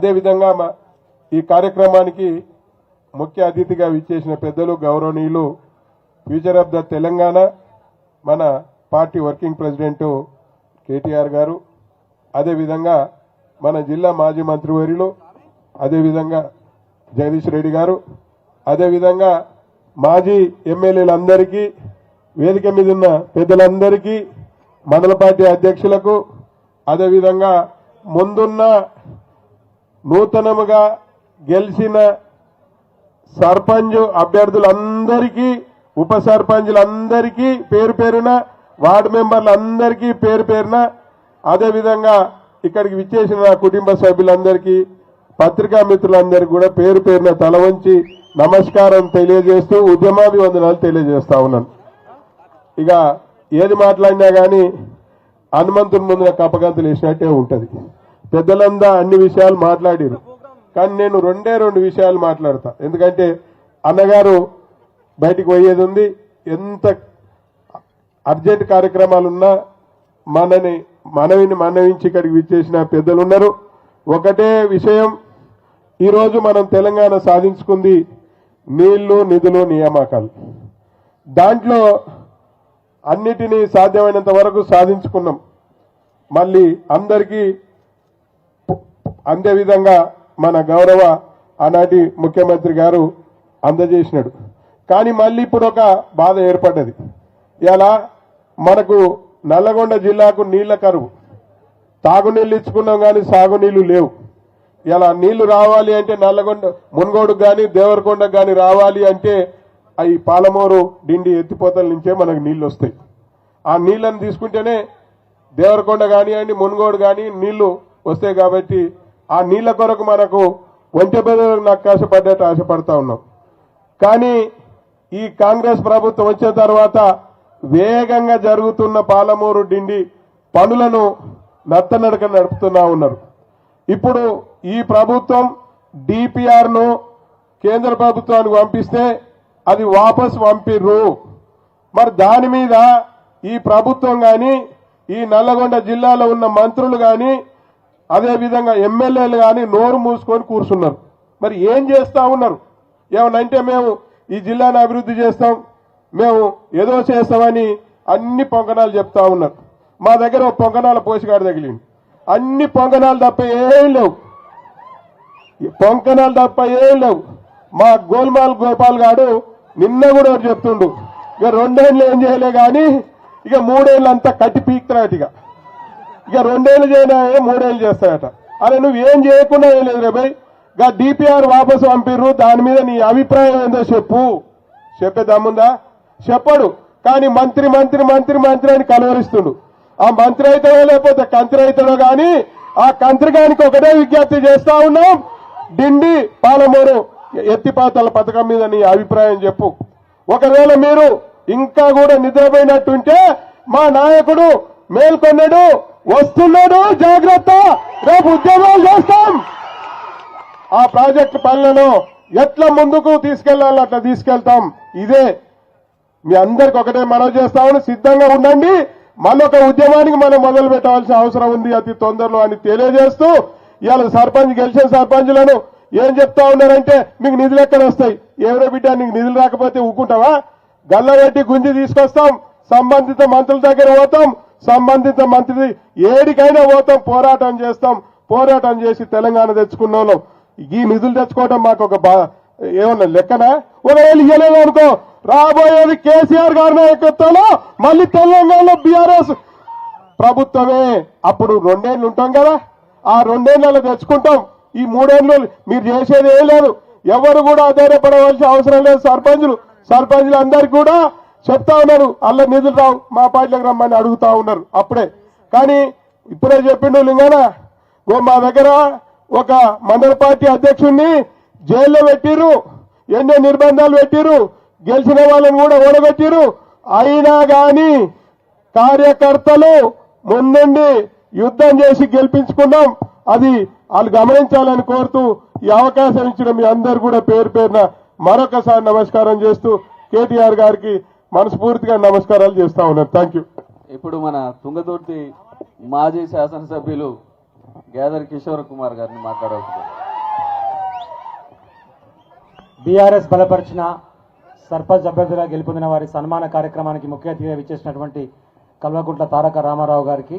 అదేవిధంగా ఈ కార్యక్రమానికి ముఖ్య అతిథిగా విచ్చేసిన పెద్దలు గౌరవనీయులు ఫ్యూచర్ ఆఫ్ ద తెలంగాణ మన పార్టీ వర్కింగ్ ప్రెసిడెంట్ కేటీఆర్ గారు, అదేవిధంగా మన జిల్లా మాజీ మంత్రివర్యులు, అదేవిధంగా జగదీష్ రెడ్డి గారు, అదేవిధంగా మాజీ ఎమ్మెల్యేలందరికీ, వేదిక మీద ఉన్న పెద్దలందరికీ, మండల పార్టీ అధ్యక్షులకు, అదేవిధంగా ముందున్న నూతనముగా గెలిచిన సర్పంచ్ అభ్యర్థులందరికీ, ఉప సర్పంచులందరికీ పేరు పేరున, వార్డు మెంబర్లందరికీ పేరు పేరున, అదేవిధంగా ఇక్కడికి విచ్చేసిన కుటుంబ సభ్యులందరికీ, పత్రికా మిత్రులందరికీ కూడా పేరు పేరున తల వంచి నమస్కారం తెలియజేస్తూ ఉద్యమాభివందనాలు తెలియజేస్తా ఉన్నాను. ఇక ఏది మాట్లాడినా కానీ హనుమంతుని ముందున కప్పగంతులు వేసినట్టే ఉంటుంది. పెద్దలందా అన్ని విషయాలు మాట్లాడారు, కానీ నేను రెండు విషయాలు మాట్లాడతా. ఎందుకంటే అన్నగారు బయటికి పోయేది ఉంది, ఎంత అర్జెంట్ కార్యక్రమాలున్నా మనవించి ఇక్కడికి విచ్చేసిన పెద్దలు ఉన్నారు. ఒకటే విషయం, ఈరోజు మనం తెలంగాణ సాధించుకుంది నీళ్లు, నిధులు, నియామకాలు. దాంట్లో అన్నిటినీ సాధ్యమైనంత వరకు సాధించుకున్నాం. మళ్ళీ అందరికీ అందే విధంగా మన గౌరవ ఆనాటి ముఖ్యమంత్రి గారు అందజేసినాడు. కానీ మళ్ళీ ఇప్పుడు ఒక బాధ ఏర్పడ్డది. ఇలా మనకు నల్లగొండ జిల్లాకు నీళ్ల కరువు, తాగునీళ్ళు ఇచ్చుకున్నాం కానీ సాగునీళ్లు లేవు. ఇలా నీళ్లు రావాలి అంటే నల్లగొండ మున్గోడుకు కానీ దేవరకొండకు కానీ రావాలి అంటే అవి పాలమూరు, డిండి ఎత్తిపోతల నుంచే మనకు నీళ్లు వస్తాయి. ఆ నీళ్లను తీసుకుంటేనే దేవరకొండ కానివ్వండి, మున్గోడు కానీ నీళ్లు వస్తాయి. కాబట్టి ఆ నీళ్ల కొరకు మనకు ఒంటె బెదలకు నక్కాశపడ్డట్టు ఆశపడతా ఉన్నాం. కానీ ఈ కాంగ్రెస్ ప్రభుత్వం వచ్చిన తర్వాత వేగంగా జరుగుతున్న పాలమూరు, డిండి పనులను నత్తనడక నడుపుతున్నా ఉన్నారు. ఇప్పుడు ఈ ప్రభుత్వం డిపిఆర్ను కేంద్ర ప్రభుత్వానికి పంపిస్తే అది వాపస్ పంపిర్రు. మరి దాని మీద ఈ ప్రభుత్వం కానీ, ఈ నల్లగొండ జిల్లాలో ఉన్న మంత్రులు కానీ, అదేవిధంగా ఎమ్మెల్యేలు కానీ నోరు మూసుకొని కూర్చున్నారు. మరి ఏం చేస్తా ఉన్నారు? ఏమనంటే మేము ఈ జిల్లాను అభివృద్ధి చేస్తాం, మేము ఏదో చేస్తామని అన్ని పొంగనాలు చెప్తా ఉన్నారు. మా దగ్గర ఒక పొంగనాల పోసిగాడు తగిలింది. అన్ని పొంగనాలు తప్ప ఏం లేవు, పొంగనాలు తప్ప ఏం లేవు. మా గోల్మాల్ గోపాల్ గారు నిన్న కూడా చెప్తుండు, ఇక 2 ఏళ్ళు ఏం చేయలే కానీ ఇక 3 ఏళ్ళు అంతా కట్టి పీక్తారట. ఇక 2 ఏళ్ళు చేయనా 3 ఏళ్ళు చేస్తాయట. అరే నువ్వు ఏం చేయకుండా ఏం లేదు రే భయ్, ఇక డిపిఆర్ వాపసు పంపిర్రు, దాని మీద నీ అభిప్రాయం ఏందో చెప్పే దమ్ముందా? చెప్పడు. కానీ మంత్రి మంత్రి మంత్రి మంత్రి అని కలవరిస్తుండు. ఆ మంత్రి అవుతాడో లేకపోతే కంత్రి అవుతాడో కానీ ఆ కంత్రిగానికి ఒకటే విజ్ఞప్తి చేస్తా ఉన్నాం, డిండి పాలమూరు ఎత్తిపాతల పథకం మీద నీ అభిప్రాయం చెప్పు. ఒకవేళ మీరు ఇంకా కూడా నిద్రపోయినట్టుంటే మా నాయకుడు మేల్కొన్నాడు, వస్తున్నాడు, జాగ్రత్త, రేపు ఉద్యమాలు చేస్తాం. ఆ ప్రాజెక్టు పనులను ఎట్లా ముందుకు తీసుకెళ్లాలో అట్లా తీసుకెళ్తాం. ఇదే మీ అందరికి ఒకటే మనవి చేస్తామని సిద్ధంగా ఉండండి. మరొక ఉద్యమానికి మనం మొదలు పెట్టవలసిన అవసరం ఉంది అతి తొందరలో అని తెలియజేస్తూ, ఇవాళ సర్పంచ్ గెలిచిన సర్పంచులను ఏం చెప్తా ఉన్నారంటే మీకు నిధులు ఎక్కడ వస్తాయి? ఎవరో బిడ్డ నీకు నిధులు రాకపోతే ఊకుంటావా? గల్లబెట్టి గుంజి తీసుకొస్తాం, సంబంధిత మంత్రుల దగ్గర పోతాం, సంబంధిత మంత్రి ఏడికైనా పోతాం, పోరాటం చేస్తాం. పోరాటం చేసి తెలంగాణ తెచ్చుకున్న వాళ్ళం. ఈ నిధులు తెచ్చుకోవడం మాకు ఒక ఏమన్నా లెక్కనా? ఒకవేళ ఇవ్వలేదు అనుకో, రాబోయేది కేసీఆర్ గారి నాయకత్వంలో మళ్ళీ తెలంగాణలో బీఆర్ఎస్ ప్రభుత్వమే. అప్పుడు 2 ఏళ్ళు ఉంటాం కదా, ఆ 2 ఏళ్ళలో తెచ్చుకుంటాం. ఈ 3 ఏళ్ళు మీరు చేసేది ఏం లేదు. ఎవరు కూడా ఆధారపడవలసిన అవసరం లేదు. సర్పంచులు అందరికి కూడా చెప్తా ఉన్నారు, అల్ల నిధులు రావు, మా పార్టీలకు రమ్మని అడుగుతా ఉన్నారు అప్పుడే. కానీ ఇప్పుడే చెప్పిండు లింగన, మా దగ్గర ఒక మండల పార్టీ అధ్యక్షుడిని జైల్లో పెట్టిరు, ఎన్నో నిర్బంధాలు పెట్టిరు, గెలిచిన వాళ్ళని కూడా ఓడగొట్టిరు. అయినా కానీ కార్యకర్తలు ముందుండి యుద్ధం చేసి గెలిపించుకున్నాం. అది వాళ్ళు గమనించాలని కోరుతూ ఈ అవకాశం ఇచ్చిన మీ అందరు కూడా పేరు పేరున మరొకసారి నమస్కారం చేస్తూ కేటీఆర్ గారికి మనస్ఫూర్తిగా నమస్కారాలు చేస్తా ఉన్నాను. Thank you. ఇప్పుడు మన తుంగతుర్తి మాజీ శాసనసభ్యులు గ్యాదర్ కిషోర్ కుమార్ గారిని మాట్లాడవచ్చు. బీఆర్ఎస్ బలపరిచిన సర్పంచ్ అభ్యర్థులుగా గెలుపొందిన వారి సన్మాన కార్యక్రమానికి ముఖ్య అతిథిగా విచ్చేసినటువంటి కల్వకుంట్ల తారక రామారావు గారికి